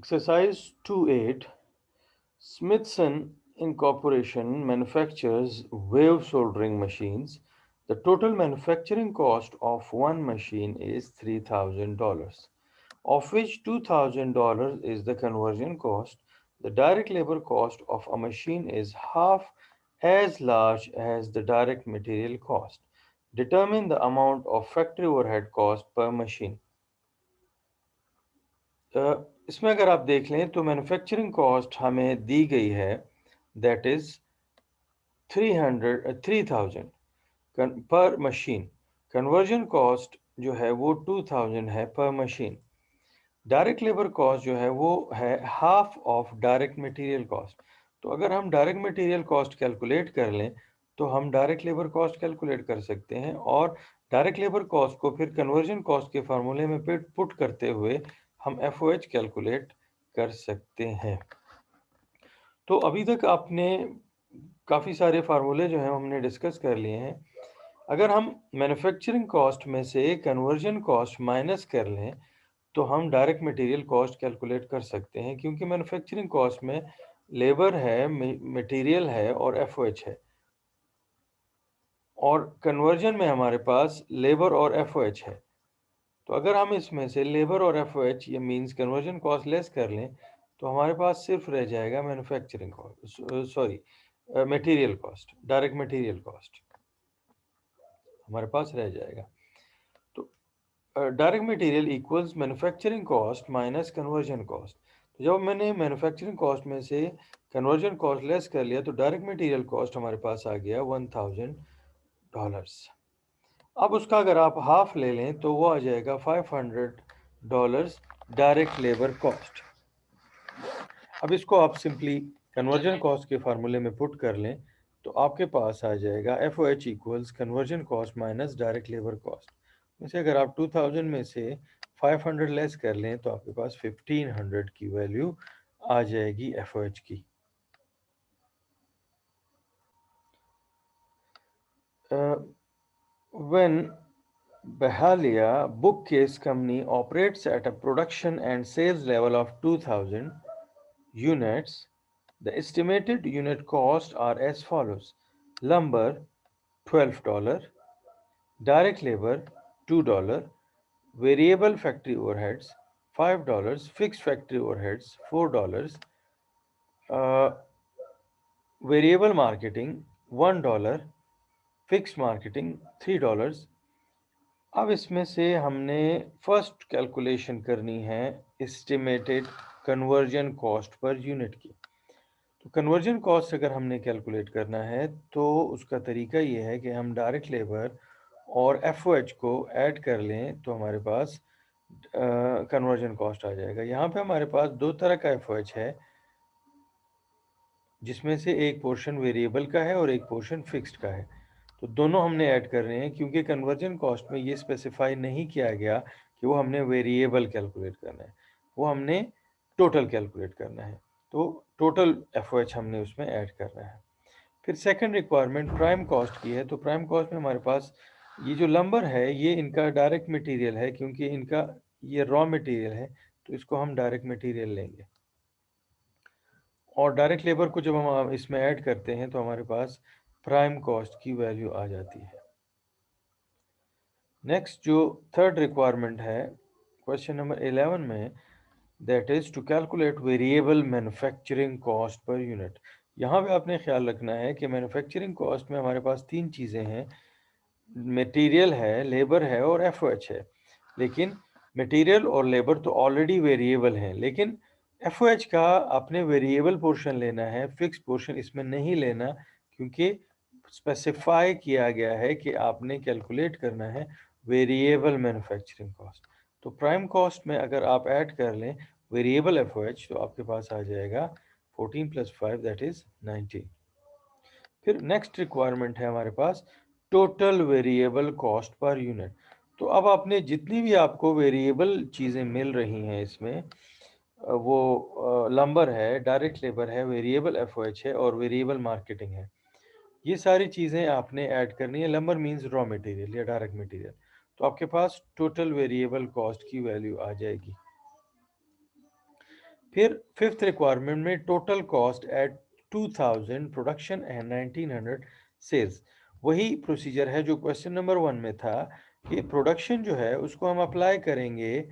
Exercise 2.8. Smithson Incorporation manufactures wave soldering machines. The total manufacturing cost of one machine is $3,000, of which $2,000 is the conversion cost. The direct labor cost of a machine is half as large as the direct material cost. Determine the amount of factory overhead cost per machine. अ, इसमें अगर आप देख लें तो manufacturing cost हमें दी गई है, that is 3000 पर मशीन। कन्वर्जन कॉस्ट जो है वो 2000 है पर मशीन। डायरेक्ट लेबर कॉस्ट जो है वो है half of direct material cost. तो अगर हम डायरेक्ट मटेरियल कॉस्ट कैलकुलेट कर लें तो हम डायरेक्ट लेबर कॉस्ट कैलकुलेट कर सकते हैं, और डायरेक्ट लेबर कॉस्ट को फिर कन्वर्जन कॉस्ट के फार्मूले में पुट करते हुए हम एफ कैलकुलेट कर सकते हैं। तो अभी तक आपने काफ़ी सारे फार्मूले जो हैं हमने डिस्कस कर लिए हैं। अगर हम मैन्युफैक्चरिंग कॉस्ट में से कन्वर्जन कॉस्ट माइनस कर लें तो हम डायरेक्ट मटेरियल कॉस्ट कैलकुलेट कर सकते हैं, क्योंकि मैन्युफैक्चरिंग कॉस्ट में लेबर है, मटेरियल है और एफओएच है, और कन्वर्जन में हमारे पास लेबर और एफओएच है। तो अगर हम इसमें से लेबर और एफओएच ये मींस कन्वर्जन कॉस्ट लेस कर लें तो हमारे पास सिर्फ रह जाएगा manufacturing cost, sorry material cost, direct material cost हमारे पास रह जाएगा। तो direct material equals manufacturing cost minus conversion cost. तो जब मैंने मैन्युफैक्चरिंग कॉस्ट में से कन्वर्जन कॉस्ट लेस कर लिया तो डायरेक्ट मटेरियल कॉस्ट हमारे पास आ गया $1000। अब उसका अगर आप हाफ ले लें तो वो आ जाएगा $500 डायरेक्ट लेबर कॉस्ट। अब इसको आप सिंपली कन्वर्जन कॉस्ट के फार्मूले में पुट कर लें तो आपके पास आ जाएगा F O H equals conversion cost minus direct labour cost. वैसे अगर आप 2000 में से 500 लेस कर लें तो आपके पास 1500 की वैल्यू आ जाएगी एफ ओ एच की। When Bahalia Bookcase Company operates at a production and sales level of 2000 units, the estimated unit costs are as follows: lumber $12, direct labor $2, variable factory overheads $5, fixed factory overheads $4, uh, variable marketing $1, fixed marketing $3। अब इसमें से हमने first calculation करनी है estimated conversion cost per unit की। तो conversion cost अगर हमने कैलकुलेट करना है तो उसका तरीका ये है कि हम डायरेक्ट लेबर और एफओएच को ऐड कर लें तो हमारे पास कन्वर्जन कॉस्ट आ जाएगा। यहाँ पे हमारे पास दो तरह का एफओएच है, जिसमें से एक पोर्शन वेरिएबल का है और एक पोर्शन फिक्स्ड का है। तो दोनों हमने ऐड कर रहे हैं, क्योंकि कन्वर्जन कॉस्ट में ये स्पेसिफाई नहीं किया गया कि वो हमने वेरिएबल कैलकुलेट करना है, वो हमने टोटल कैलकुलेट करना है। तो टोटल एफओएच हमने उसमें ऐड करना है। फिर सेकंड रिक्वायरमेंट प्राइम कॉस्ट की है। तो प्राइम कॉस्ट में हमारे पास ये जो लंबर है ये इनका डायरेक्ट मटेरियल है, क्योंकि इनका ये रॉ मटेरियल है, तो इसको हम डायरेक्ट मटेरियल लेंगे। और डायरेक्ट लेबर को जब हम इसमें ऐड करते हैं तो हमारे पास प्राइम कॉस्ट की वैल्यू आ जाती है। नेक्स्ट जो थर्ड रिक्वायरमेंट है क्वेश्चन नंबर 11 में, that is to calculate variable manufacturing cost per unit. यहाँ पे आपने ख्याल रखना है कि मैन्युफैक्चरिंग कॉस्ट में हमारे पास तीन चीज़ें हैं, मटेरियल है, लेबर है और एफओएच है। लेकिन मटेरियल और लेबर तो ऑलरेडी वेरिएबल हैं, लेकिन एफओएच का आपने वेरिएबल पोर्शन लेना है, फिक्स पोर्शन इसमें नहीं लेना, क्योंकि स्पेसिफाई किया गया है कि आपने कैलकुलेट करना है वेरिएबल मैन्युफैक्चरिंग कॉस्ट। तो प्राइम कॉस्ट में अगर आप ऐड कर लें वेरिएबल एफओएच तो आपके पास आ जाएगा 14 + 5 दैट इज 19। फिर नेक्स्ट रिक्वायरमेंट है हमारे पास total variable cost per unit. तो अब आपने जितनी भी आपको वेरिएबल चीज़ें मिल रही हैं इसमें, वो लंबर है, डायरेक्ट लेबर है, वेरिएबल एफओएच है और वेरिएबल मार्केटिंग है, ये सारी चीज़ें आपने ऐड करनी है। लंबर मींस रॉ मटेरियल या डायरेक्ट मटेरियल। तो आपके पास टोटल वेरिएबल कॉस्ट की वैल्यू आ जाएगी। फिर फिफ्थ रिक्वायरमेंट में total cost at 2000 production and 1900 sales. वही प्रोसीजर है जो क्वेश्चन नंबर 1 में था कि प्रोडक्शन जो है उसको हम अप्लाई करेंगे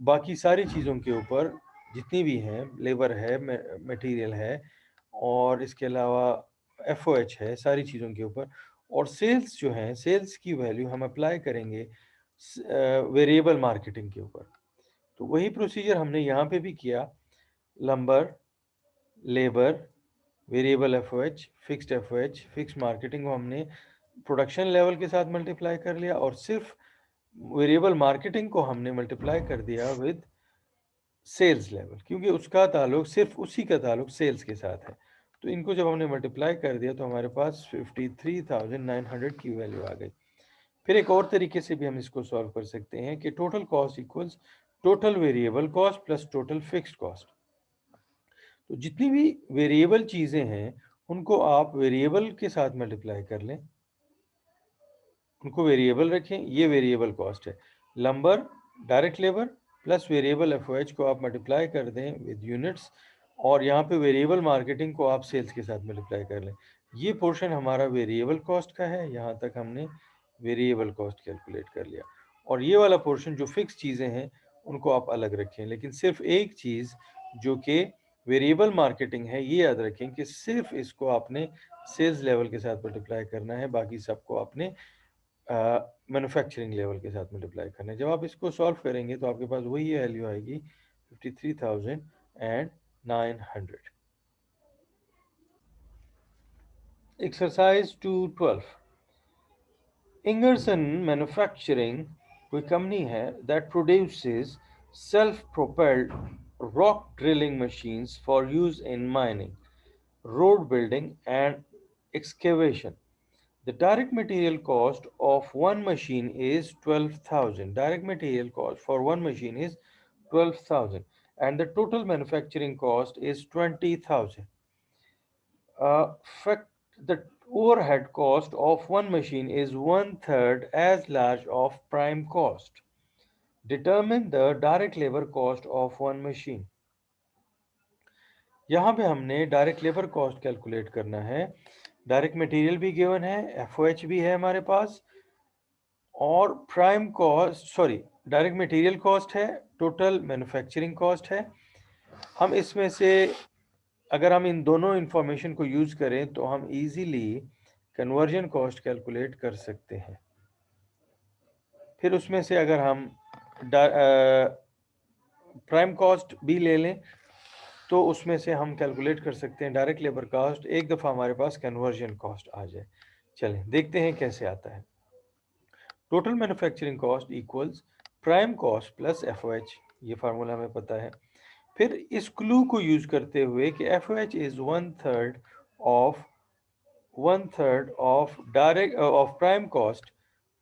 बाकी सारी चीज़ों के ऊपर, जितनी भी हैं, लेबर है, मटेरियल है, और इसके अलावा एफओएच है, सारी चीज़ों के ऊपर। और सेल्स जो हैं, सेल्स की वैल्यू हम अप्लाई करेंगे वेरिएबल मार्केटिंग के ऊपर। तो वही प्रोसीजर हमने यहाँ पे भी किया। Lumbar, labour, variable FOH, fixed FOH, fix marketing को हमने प्रोडक्शन लेवल के साथ मल्टीप्लाई कर लिया, और सिर्फ वेरिएबल मार्केटिंग को हमने मल्टीप्लाई कर दिया विद सेल्स लेवल, क्योंकि उसका ताल्लुक, सिर्फ उसी का ताल्लुक सेल्स के साथ है। तो इनको जब हमने मल्टीप्लाई कर दिया तो हमारे पास 53,900 की वैल्यू आ गई। फिर एक और तरीके से भी हम इसको सॉल्व कर सकते हैं कि total cost equals total variable cost plus total fixed cost. तो जितनी भी वेरिएबल चीज़ें हैं उनको आप वेरिएबल के साथ मल्टीप्लाई कर लें, उनको वेरिएबल रखें, ये वेरिएबल कॉस्ट है। Lumbar, direct labour plus variable FOH को आप मल्टीप्लाई कर दें विद यूनिट्स, और यहाँ पे वेरिएबल मार्केटिंग को आप सेल्स के साथ मल्टीप्लाई कर लें। ये पोर्शन हमारा वेरिएबल कॉस्ट का है, यहाँ तक हमने वेरिएबल कॉस्ट कैलकुलेट कर लिया। और ये वाला पोर्शन जो फिक्स चीज़ें हैं उनको आप अलग रखें, लेकिन सिर्फ एक चीज़ जो कि वेरिएबल मार्केटिंग है, ये याद रखें कि सिर्फ इसको आपने सेल्स लेवल के साथ मल्टीप्लाई करना है, बाकी सबको आपने मैन्युफैक्चरिंग लेवल के साथ मल्टीप्लाई करना है। जब आप इसको सॉल्व करेंगे तो आपके पास वही वैल्यू आएगी 53,900। एक्सरसाइज 212। इंगरसन मैन्युफैक्चरिंग कोई कंपनी है that produces self propelled rock drilling machines for use in mining, road building, and excavation. The direct material cost of one machine is 12,000. Direct material cost for one machine is 12,000, and the total manufacturing cost is 20,000. Fact, the overhead cost of one machine is one third as large of prime cost. Determine the direct labor cost of one machine. यहाँ पे हमने direct labour cost calculate करना है। Direct material भी given है, FOH भी है हमारे पास, और prime cost, sorry, direct material cost है, टोटल मैन्युफैक्चरिंग कॉस्ट है। हम इसमें से अगर हम इन दोनों इंफॉर्मेशन को यूज़ करें तो हम इजीली कन्वर्जन कॉस्ट कैलकुलेट कर सकते हैं। फिर उसमें से अगर हम प्राइम कॉस्ट भी ले लें तो उसमें से हम कैलकुलेट कर सकते हैं डायरेक्ट लेबर कॉस्ट, एक दफ़ा हमारे पास कन्वर्जन कॉस्ट आ जाए। चलें देखते हैं कैसे आता है। Total manufacturing cost equals prime cost plus FOH, ये फार्मूला हमें पता है। फिर इस क्लू को यूज करते हुए कि FOH is one third of direct of prime cost,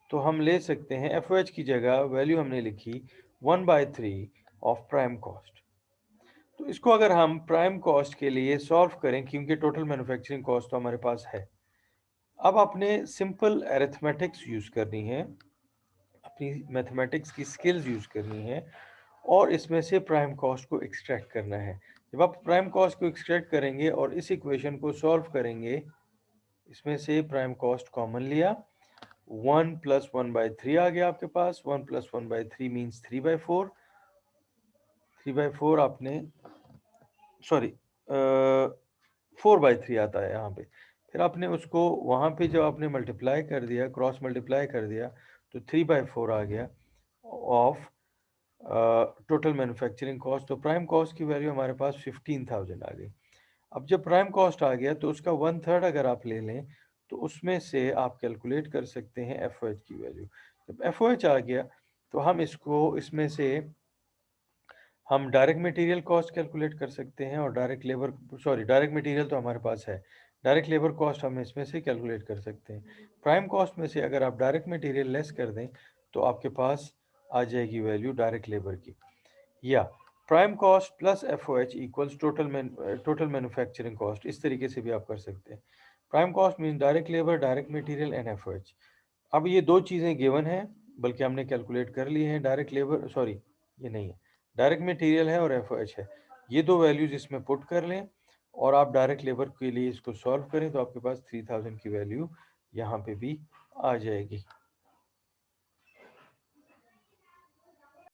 तो हम ले सकते हैं एफओएच की जगह वैल्यू हमने लिखी 1/3 ऑफ प्राइम कॉस्ट। तो इसको अगर हम प्राइम कॉस्ट के लिए सॉल्व करें, क्योंकि टोटल मैन्युफैक्चरिंग कॉस्ट तो हमारे पास है, अब आपने सिंपल अरिथमेटिक्स यूज करनी है, अपनी मैथमेटिक्स की स्किल्स यूज करनी है, और इसमें से प्राइम कॉस्ट को एक्सट्रैक्ट करना है। जब आप प्राइम कॉस्ट को एक्सट्रैक्ट करेंगे और इस इक्वेशन को सॉल्व करेंगे, इसमें से प्राइम कॉस्ट कॉमन लिया, 1 + 1/3 आ गया आपके पास। 1 + 1/3 मीन्स 3/4। 3/4 आपने, सॉरी, 4/3 आता है यहाँ पे। फिर आपने उसको वहाँ पे जब आपने मल्टीप्लाई कर दिया, क्रॉस मल्टीप्लाई कर दिया, तो 3/4 आ गया ऑफ टोटल मैन्युफैक्चरिंग कॉस्ट। तो प्राइम कॉस्ट की वैल्यू हमारे पास 15,000 आ गई। अब जब प्राइम कॉस्ट आ गया तो उसका वन थर्ड अगर आप ले लें तो उसमें से आप कैलकुलेट कर सकते हैं एफओएच की वैल्यू। जब एफओएच आ गया तो हम इसको, इसमें से हम डायरेक्ट मटेरियल कॉस्ट कैलकुलेट कर सकते हैं, और direct labour, sorry, direct material तो हमारे पास है, डायरेक्ट लेबर कॉस्ट हम इसमें से कैलकुलेट कर सकते हैं। प्राइम कॉस्ट में से अगर आप डायरेक्ट मटेरियल लेस कर दें तो आपके पास आ जाएगी वैल्यू डायरेक्ट लेबर की, या prime cost plus FOH equals total manufacturing cost. इस तरीके से भी आप कर सकते हैं। Prime cost mean direct labour, direct material and FOH. अब ये दो चीज़ें गिवन हैं, बल्कि हमने कैलकुलेट कर ली हैं। डायरेक्ट लेबर, सॉरी, ये नहीं है, डायरेक्ट मटेरियल है और एफओएच है। ये दो वैल्यूज इसमें पुट कर लें और आप डायरेक्ट लेबर के लिए इसको सॉल्व करें तो आपके पास 3000 की वैल्यू यहाँ पे भी आ जाएगी।